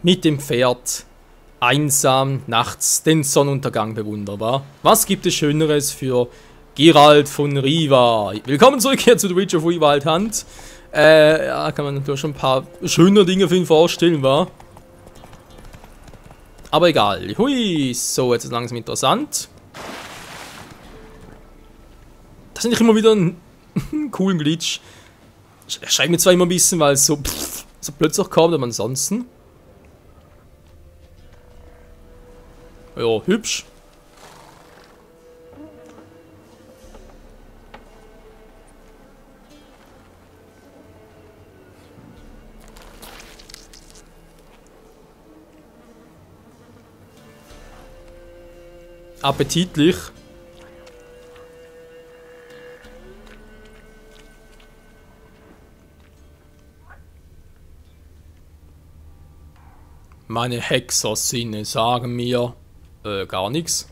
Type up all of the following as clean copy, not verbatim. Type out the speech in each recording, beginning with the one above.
mit dem Pferd einsam nachts den Sonnenuntergang bewunderbar. Was gibt es Schöneres für Geralt von Riva? Willkommen zurück hier zu The Witcher 3 Wild Hunt. Ja, kann man natürlich schon ein paar schöne Dinge für ihn vorstellen, wa? Aber egal. Hui, so, jetzt ist es langsam interessant. Das finde ich immer wieder einen coolen Glitch. Schreibt mir zwar immer ein bisschen, weil es so plötzlich kommt, aber ansonsten. Ja, hübsch. Appetitlich. Meine Hexersinne sagen mir gar nichts.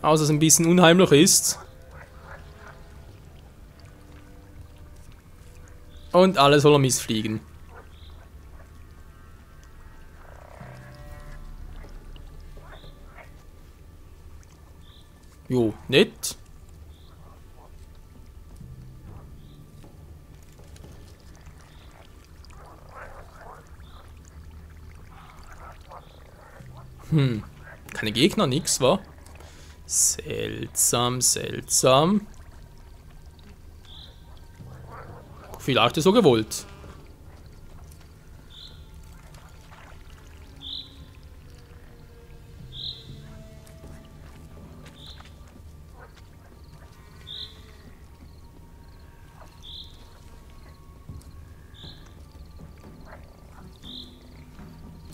Außer es ein bisschen unheimlich ist. Und alles soll missfliegen. Jo, nett. Keine Gegner, nix, wa? Seltsam, seltsam. Vielleicht ist so gewollt.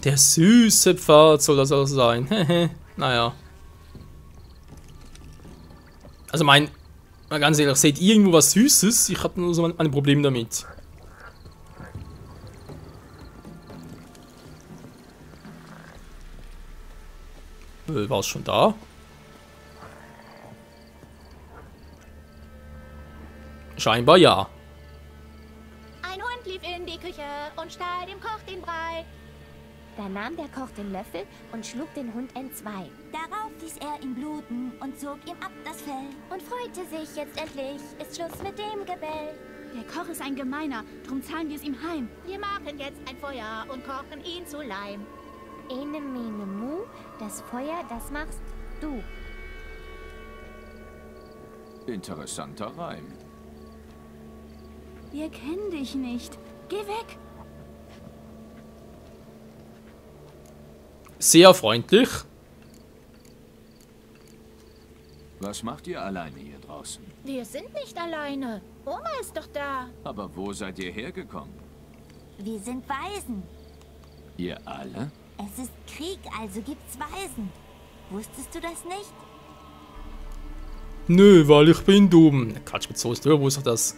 Der süße Pfad soll das auch sein. Naja. Also mal ganz ehrlich, seht ihr irgendwo was Süßes? Ich habe nur so ein Problem damit. War es schon da? Scheinbar ja. Ein Hund lief in die Küche und stahl dem Koch den Brei. Da nahm der Koch den Löffel und schlug den Hund entzwei. Darauf ließ er ihn bluten und zog ihm ab das Fell. Und freute sich, jetzt endlich ist Schluss mit dem Gebell. Der Koch ist ein Gemeiner, drum zahlen wir es ihm heim. Wir machen jetzt ein Feuer und kochen ihn zu Leim. Ene, mene, mu, das Feuer, das machst du. Interessanter Reim. Wir kennen dich nicht. Geh weg. Sehr freundlich. Was macht ihr alleine hier draußen? Wir sind nicht alleine. Oma ist doch da. Aber wo seid ihr hergekommen? Wir sind Waisen. Ihr alle? Es ist Krieg, also gibt's Waisen. Wusstest du das nicht? Nö, weil ich bin dumm. Quatsch, mit so ist du, wusste das.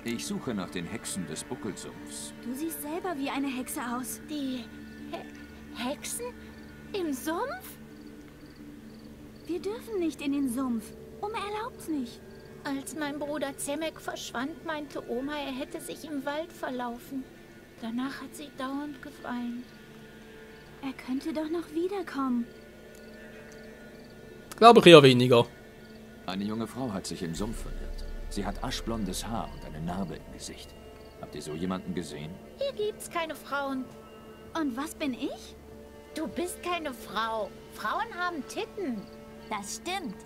Ich suche nach den Hexen des Buckelsumpfs. Du siehst selber wie eine Hexe aus. Die Hexen? Im Sumpf? Wir dürfen nicht in den Sumpf. Oma erlaubt's nicht. Als mein Bruder Zemek verschwand, meinte Oma, er hätte sich im Wald verlaufen. Danach hat sie dauernd geweint. Er könnte doch noch wiederkommen. Glaube ich eher weniger. Eine junge Frau hat sich im Sumpf verirrt. Sie hat aschblondes Haar und eine Narbe im Gesicht. Habt ihr so jemanden gesehen? Hier gibt's keine Frauen. Und was bin ich? Du bist keine Frau. Frauen haben Titten. Das stimmt.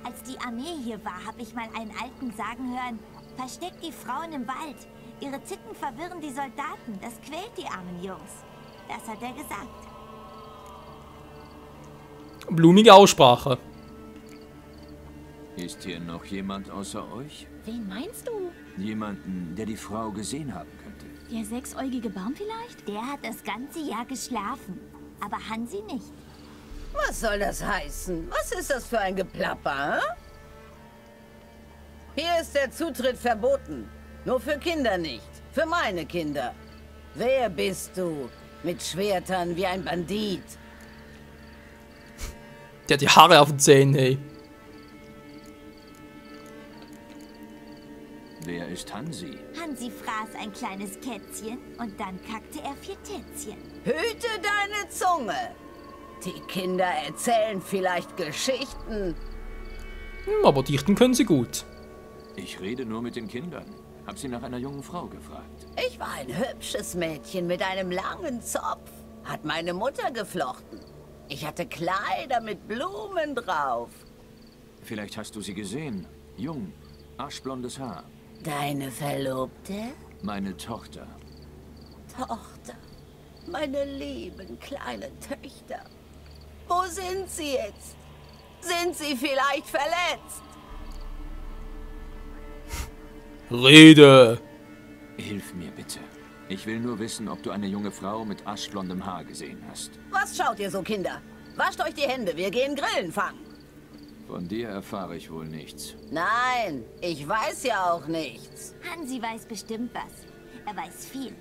Als die Armee hier war, habe ich mal einen Alten sagen hören, versteckt die Frauen im Wald. Ihre Titten verwirren die Soldaten. Das quält die armen Jungs. Das hat er gesagt. Blumige Aussprache. Ist hier noch jemand außer euch? Wen meinst du? Jemanden, der die Frau gesehen haben könnte? Der sechsäugige Baum vielleicht? Der hat das ganze Jahr geschlafen. Aber Hansi nicht. Was soll das heißen? Was ist das für ein Geplapper, hm? Hier ist der Zutritt verboten. Nur für Kinder nicht. Für meine Kinder. Wer bist du? Mit Schwertern wie ein Bandit. Der hat die Haare auf den Zähnen, hey. Wer ist Hansi? Hansi fraß ein kleines Kätzchen und dann kackte er 4 Tätzchen. Hüte deine Zunge. Die Kinder erzählen vielleicht Geschichten. Aber dichten können sie gut. Ich rede nur mit den Kindern. Hab sie nach einer jungen Frau gefragt. Ich war ein hübsches Mädchen mit einem langen Zopf. Hat meine Mutter geflochten. Ich hatte Kleider mit Blumen drauf. Vielleicht hast du sie gesehen. Jung, aschblondes Haar. Deine Verlobte? Meine Tochter. Tochter. Meine lieben kleinen Töchter. Wo sind sie jetzt? Sind sie vielleicht verletzt? Rede! Hilf mir bitte. Ich will nur wissen, ob du eine junge Frau mit aschblondem Haar gesehen hast. Was schaut ihr so, Kinder? Wascht euch die Hände, wir gehen Grillen fangen. Von dir erfahre ich wohl nichts. Nein, ich weiß ja auch nichts. Hansi weiß bestimmt was. Er weiß viel.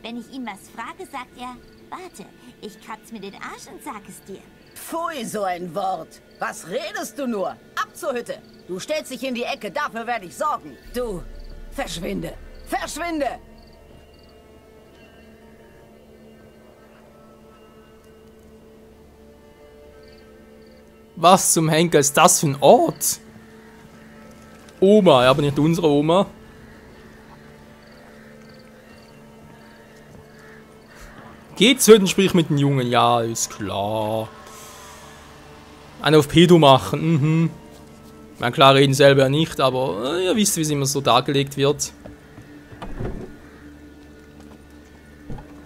Wenn ich ihn was frage, sagt er, warte, ich kratz mir den Arsch und sag es dir. Pfui, so ein Wort. Was redest du nur? Ab zur Hütte. Du stellst dich in die Ecke, dafür werde ich sorgen. Du, verschwinde. Verschwinde! Was zum Henker ist das für ein Ort? Oma, aber nicht unsere Oma. Geht's heute, sprich mit den Jungen? Ja, ist klar. Eine auf Pedo machen, Na klar, reden selber nicht, aber ihr wisst, wie es immer so dargelegt wird.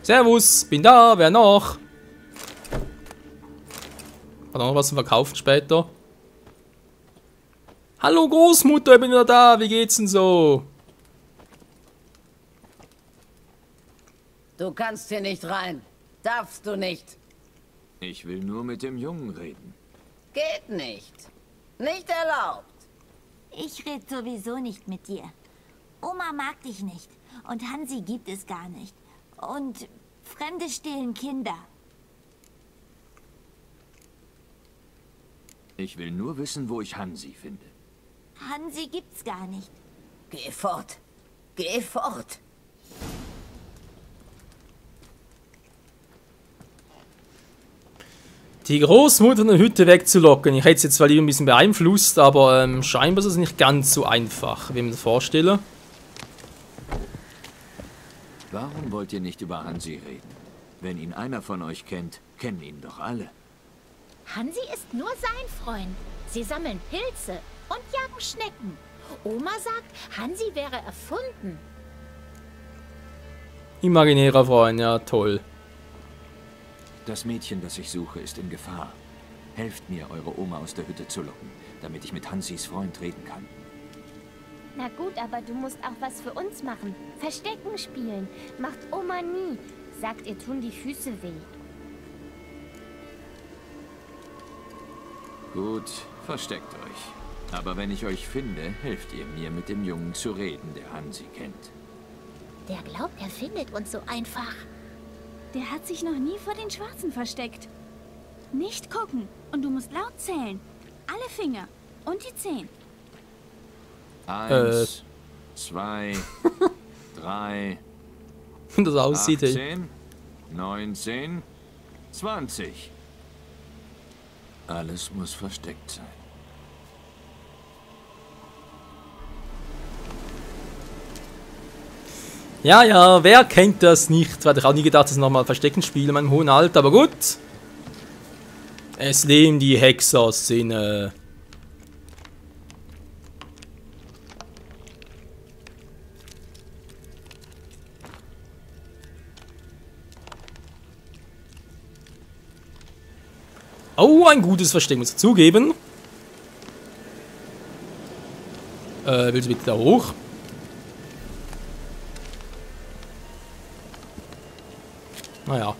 Servus, bin da, wer noch? Hat auch noch was zu verkaufen später. Hallo Großmutter, ich bin wieder da, wie geht's denn so? Du kannst hier nicht rein. Darfst du nicht. Ich will nur mit dem Jungen reden. Geht nicht. Nicht erlaubt. Ich rede sowieso nicht mit dir. Oma mag dich nicht. Und Hansi gibt es gar nicht. Und Fremde stehlen Kinder. Ich will nur wissen, wo ich Hansi finde. Hansi gibt's gar nicht. Geh fort. Geh fort. Die Großmutter in der Hütte wegzulocken. Ich hätte es jetzt zwar lieber ein bisschen beeinflusst, aber scheinbar ist es nicht ganz so einfach, wie man das vorstelle. Warum wollt ihr nicht über Hansi reden? Wenn ihn einer von euch kennt, kennen ihn doch alle. Hansi ist nur sein Freund. Sie sammeln Pilze und jagen Schnecken. Oma sagt, Hansi wäre erfunden. Imaginärer Freund, ja toll. Das Mädchen, das ich suche, ist in Gefahr. Helft mir, eure Oma aus der Hütte zu locken, damit ich mit Hansis Freund reden kann. Na gut, aber du musst auch was für uns machen. Verstecken spielen. Macht Oma nie. Sagt, ihr tun die Füße weh. Gut, versteckt euch. Aber wenn ich euch finde, helft ihr mir, mit dem Jungen zu reden, der Hansi kennt. Der glaubt, er findet uns so einfach. Der hat sich noch nie vor den Schwarzen versteckt. Nicht gucken. Und du musst laut zählen. Alle Finger. Und die 10. 1, 2, 3, Wie das aussieht, ey. 18, 19, 20. Alles muss versteckt sein. Ja, ja, wer kennt das nicht? Hätte ich auch nie gedacht, dass ich nochmal Verstecken spiele in meinem hohen Alter, aber gut. Es leben die Hexer-Sinne. Oh, ein gutes Verstecken, muss ich zugeben. Willst du bitte da hoch? Naja.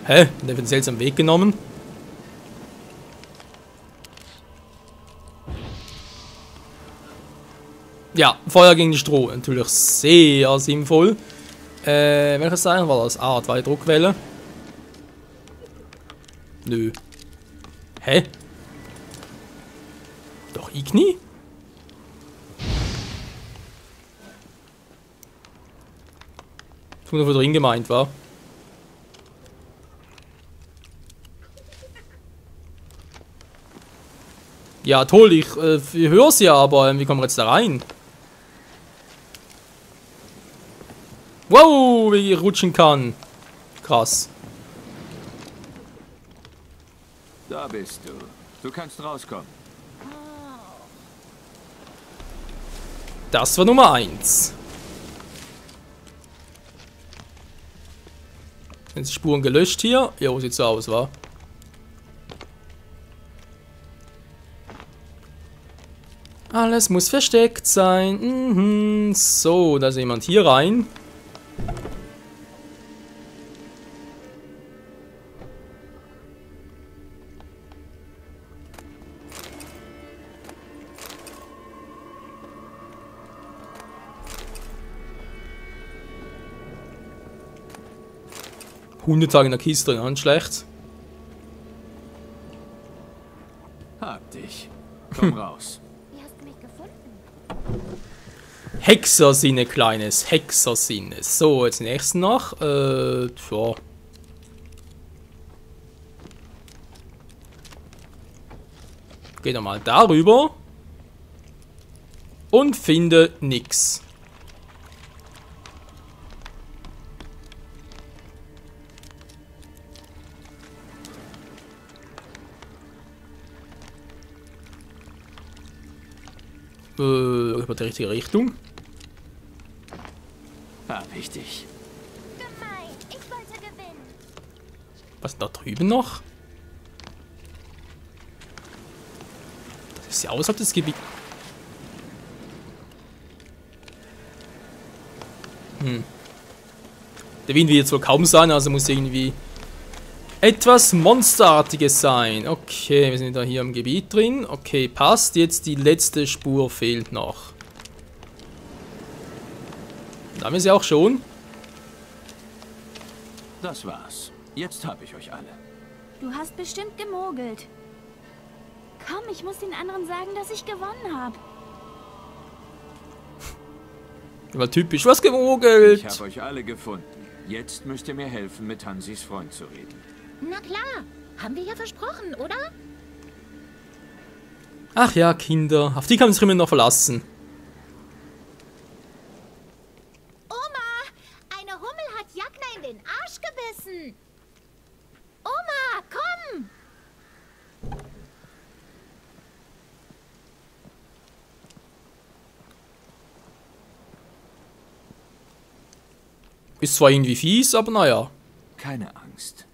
Hä? Der wird einen seltsamen Weg genommen. Ja, Feuer gegen die Stroh. Natürlich sehr sinnvoll. Welches sein war das? Ah, 2 Druckwelle. Nö. Hä? Doch Igni? Nur drin gemeint war. Ja, toll, ich höre es ja, aber wie kommen wir jetzt da rein? Wow, wie ich rutschen kann. Krass. Da bist du. Du kannst rauskommen. Das war Nummer 1. Sind die Spuren gelöscht hier? Jo, sieht so aus, wa? Alles muss versteckt sein. Mhm. So, da ist jemand hier rein. Hundetage in der Kiste drin, nicht schlecht. Hab dich. Komm raus. Wie hast du mich gefunden? Hexersinne, kleines Hexersinne. So, jetzt nächsten noch. Ja. Geh doch mal darüber. Und finde nix. Über die richtige Richtung. Hab ich dich. Gemein, ich wollte gewinnen. Was ist da drüben noch? Das ist ja außerhalb des Gebiets. Der Wind wird jetzt wohl kaum sein, also muss irgendwie etwas Monsterartiges sein. Okay, wir sind da hier im Gebiet drin. Okay, passt. Jetzt die letzte Spur fehlt noch. Da haben wir sie auch schon. Das war's. Jetzt hab ich euch alle. Du hast bestimmt gemogelt. Komm, ich muss den anderen sagen, dass ich gewonnen habe. War typisch was gemogelt. Ich hab euch alle gefunden. Jetzt müsst ihr mir helfen, mit Hansis Freund zu reden. Na klar, haben wir ja versprochen, oder? Ach ja, Kinder. Auf die kann man sich immer noch verlassen. Oma, eine Hummel hat Jagna in den Arsch gebissen. Oma, komm! Ist zwar irgendwie fies, aber naja. Keine Angst.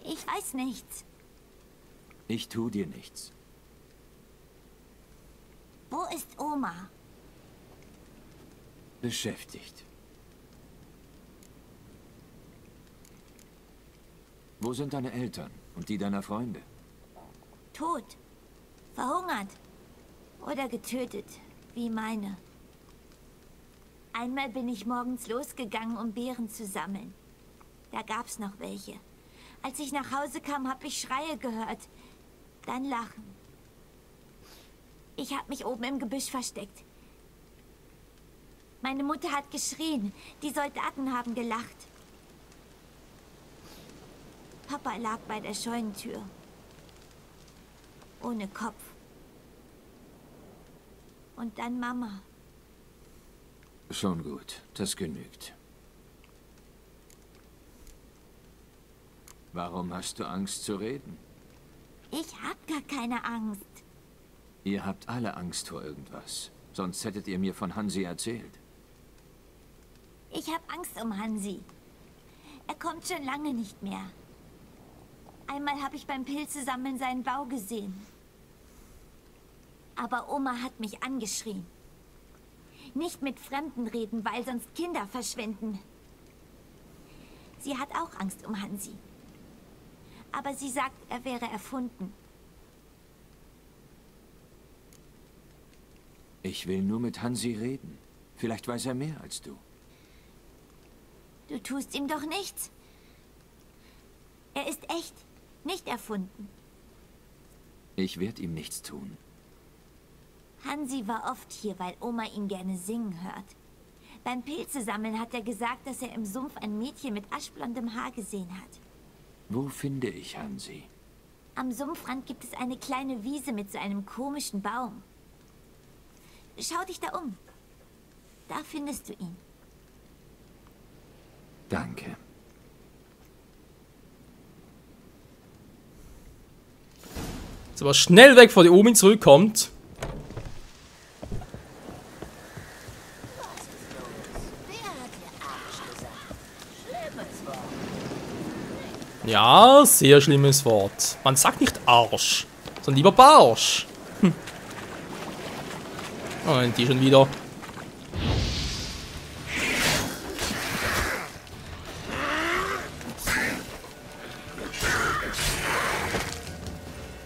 Ich weiß nichts. Ich tu dir nichts. Wo ist Oma? Beschäftigt. Wo sind deine Eltern und die deiner Freunde? Tot. Verhungert. Oder getötet, wie meine. Einmal bin ich morgens losgegangen, um Beeren zu sammeln. Da gab's noch welche. Als ich nach Hause kam, habe ich Schreie gehört. Dann Lachen. Ich habe mich oben im Gebüsch versteckt. Meine Mutter hat geschrien. Die Soldaten haben gelacht. Papa lag bei der Scheunentür. Ohne Kopf. Und dann Mama. Schon gut, das genügt. Warum hast du Angst zu reden? Ich hab gar keine Angst. Ihr habt alle Angst vor irgendwas. Sonst hättet ihr mir von Hansi erzählt. Ich hab Angst um Hansi. Er kommt schon lange nicht mehr. Einmal habe ich beim Pilzesammeln seinen Bau gesehen. Aber Oma hat mich angeschrien. Nicht mit Fremden reden, weil sonst Kinder verschwinden. Sie hat auch Angst um Hansi. Aber sie sagt, er wäre erfunden. Ich will nur mit Hansi reden. Vielleicht weiß er mehr als du. Du tust ihm doch nichts. Er ist echt, nicht erfunden. Ich werde ihm nichts tun. Hansi war oft hier, weil Oma ihn gerne singen hört. Beim Pilzesammeln hat er gesagt, dass er im Sumpf ein Mädchen mit aschblondem Haar gesehen hat. Wo finde ich Hansi? Am Sumpfrand gibt es eine kleine Wiese mit so einem komischen Baum. Schau dich da um. Da findest du ihn. Danke. Jetzt aber schnell weg, bevor die Omi zurückkommt. Ja, sehr schlimmes Wort. Man sagt nicht Arsch, sondern lieber Barsch. Hm. Oh, die schon wieder.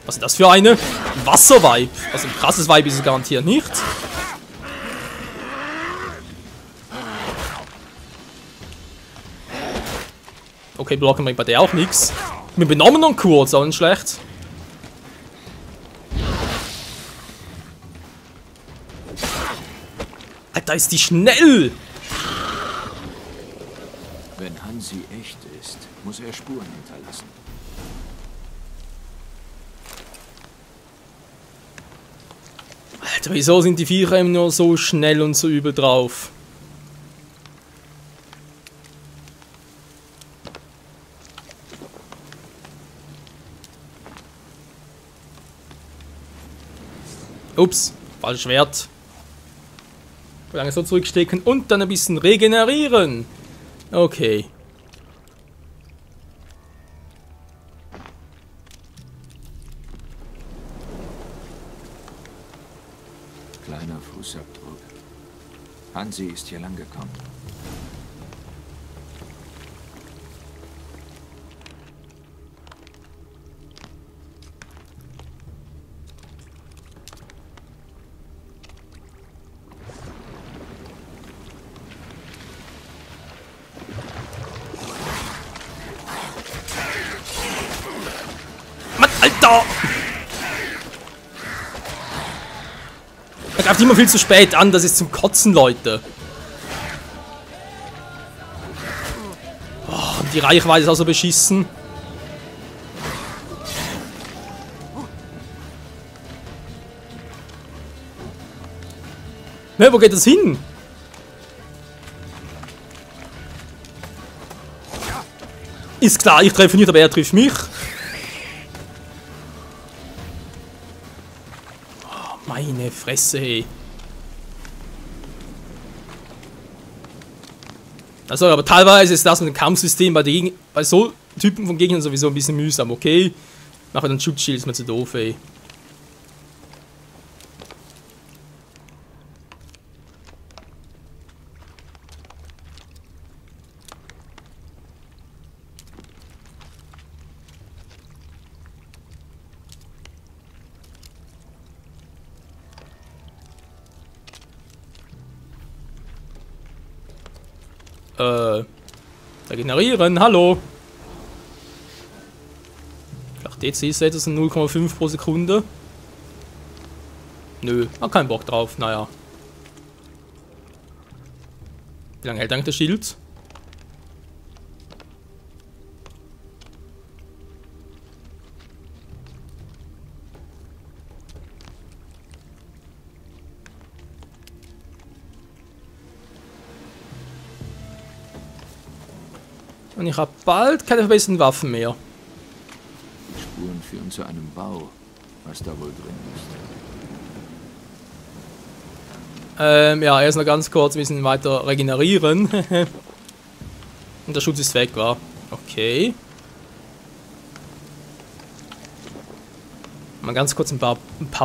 Was ist das für eine? Wasserweib. Also ein krasses Weib ist es garantiert nicht. Okay, blocken wir bei der auch nichts. Wir benommen noch kurz, aber nicht schlecht. Alter, ist die schnell! Wenn Hansi echt ist, muss er Spuren hinterlassen. Alter, wieso sind die Viecher immer nur so schnell und so übel drauf? Ups, falsches Schwert. Lange so zurückstecken und dann ein bisschen regenerieren. Okay. Kleiner Fußabdruck. Hansi ist hier lang gekommen. Mann, Alter! Er greift immer viel zu spät an, das ist zum Kotzen, Leute. Oh, die Reichweite ist auch so beschissen. Ne, wo geht das hin? Ist klar, ich treffe nicht, aber er trifft mich. Oh, meine Fresse, hey. Also, aber teilweise ist das mit dem Kampfsystem bei so Typen von Gegnern sowieso ein bisschen mühsam, okay? Nachher dann Schutzschild ist mir zu doof, ey. Regenerieren, hallo. Ach, DC-Set ist 0,5 pro Sekunde. Nö, hab keinen Bock drauf, naja. Wie lange hält eigentlich das Schild? Und ich habe bald keine verbesserten Waffen mehr. Die Spuren führen zu einem Bau. Was da wohl drin ist. Ja, erst noch ganz kurz ein bisschen weiter regenerieren. Und der Schutz ist weg, war. Okay. Mal ganz kurz ein paar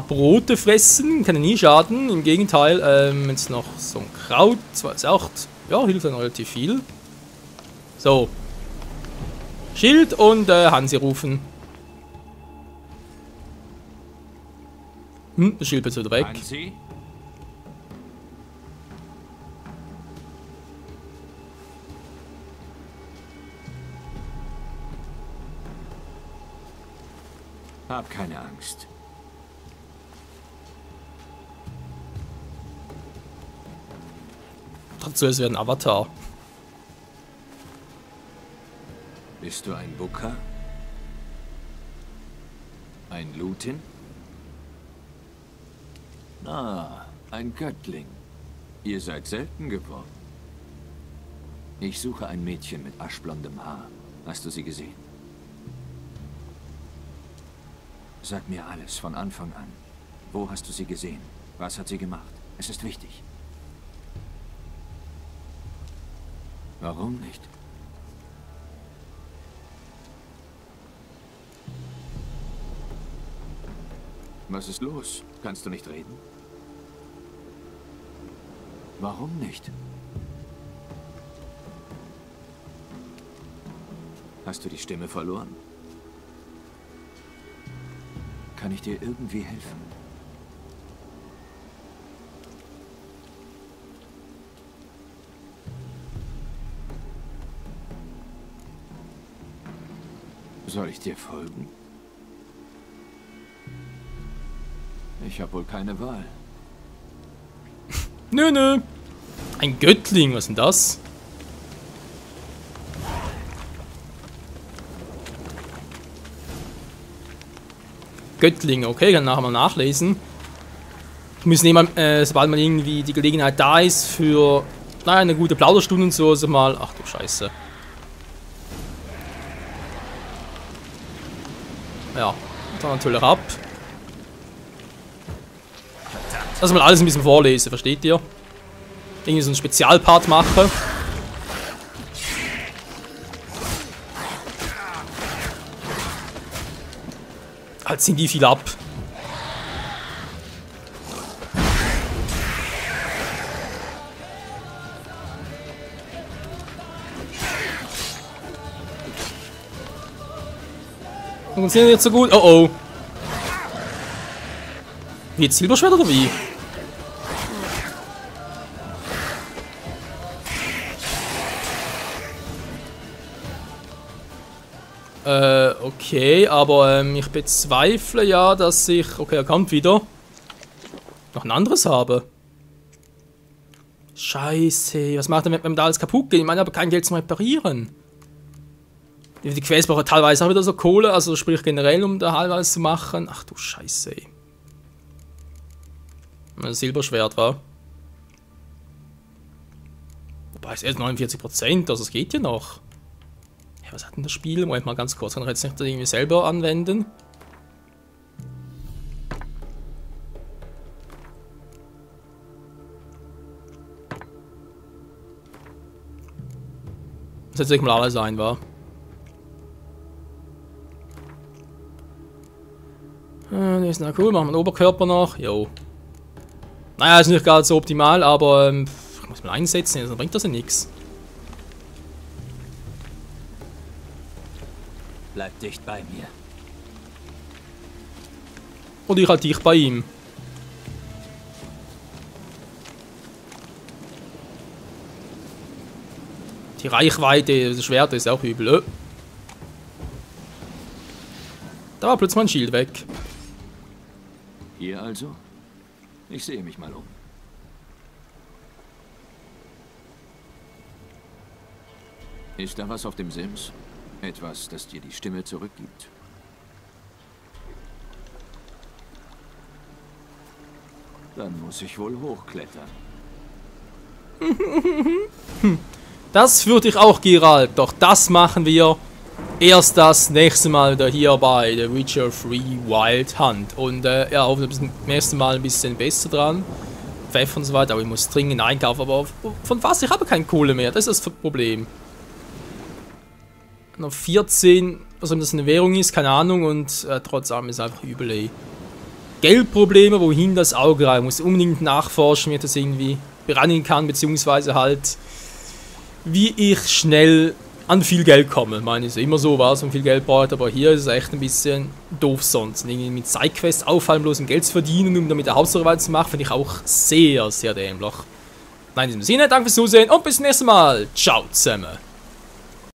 Brote fressen. Kann ja nie schaden. Im Gegenteil, jetzt noch so ein Kraut. Zwar ist auch, ja, hilft dann relativ viel. So. Schild und Hansi rufen. Das Schild wird wieder weg. Hansi? Hab keine Angst. Dazu es wäre ein Avatar. Bist du ein Booker? Ein Lutin? Ah, ein Göttling. Ihr seid selten geworden. Ich suche ein Mädchen mit aschblondem Haar. Hast du sie gesehen? Sag mir alles von Anfang an. Wo hast du sie gesehen? Was hat sie gemacht? Es ist wichtig. Warum nicht? Was ist los? Kannst du nicht reden? Warum nicht? Hast du die Stimme verloren? Kann ich dir irgendwie helfen? Soll ich dir folgen? Ich habe wohl keine Wahl. Nö, nö. Ein Göttling, was ist denn das? Göttling, okay, kann nachher mal nachlesen. Wir müssen immer, sobald mal irgendwie die Gelegenheit da ist für eine gute Plauderstunde und so, also mal. Ach du Scheiße. Ja, dann natürlich ab. Also mal alles ein bisschen vorlesen, versteht ihr? Irgendwie so einen Spezialpart mache. Halt sind die viel ab. Funktioniert nicht so gut. Oh oh. Wie jetzt Silberschwert oder wie? Okay, aber ich bezweifle ja, dass ich... Okay, er kommt wieder. Noch ein anderes habe. Scheiße, was macht er, wenn da alles kaputt geht? Ich meine, aber kein Geld zum Reparieren. Die Quests brauchen teilweise auch wieder so Kohle, also sprich generell, um da halb alles zu machen. Ach du Scheiße, ey. Ein Silberschwert, war. Wobei es erst 49%, also es geht ja noch. Ja, was hat denn das Spiel? Moment mal ganz kurz, kann ich jetzt nicht irgendwie selber anwenden? Das hätte sich mal alles sein, war. Das ist na cool, machen wir den Oberkörper noch. Jo. Naja, ist nicht gerade so optimal, aber ich muss mal einsetzen, sonst bringt das ja nichts. Bleib dicht bei mir. Und ich halt dicht bei ihm. Die Reichweite des Schwertes ist auch übel. Da war plötzlich mein Schild weg. Hier also? Ich sehe mich mal um. Ist da was auf dem Sims? Etwas, das dir die Stimme zurückgibt? Dann muss ich wohl hochklettern. Das würde ich auch, Geralt. Doch das machen wir erst das nächste Mal wieder hier bei The Witcher 3 Wild Hunt. Und ja, auch beim nächsten Mal ein bisschen besser dran. Pfeffer und so weiter, aber ich muss dringend einkaufen. Aber von was? Ich habe keine Kohle mehr. Das ist das Problem. Noch 14, also wenn das eine Währung ist, keine Ahnung. Und trotz allem ist es einfach übel, ey. Geldprobleme, wohin das Auge rein. Muss unbedingt nachforschen, wie ich das irgendwie bereinigen kann, beziehungsweise halt, wie ich schnell an viel Geld komme. Ich meine, es ist immer so, was man viel Geld braucht, aber hier ist es echt ein bisschen doof sonst. Irgendwie mit Sidequests auffallen, bloß um Geld zu verdienen, um damit eine Hauptsache zu machen, finde ich auch sehr, sehr dämlich. Nein, in diesem Sinne, danke fürs Zusehen und bis zum nächsten Mal. Ciao zusammen.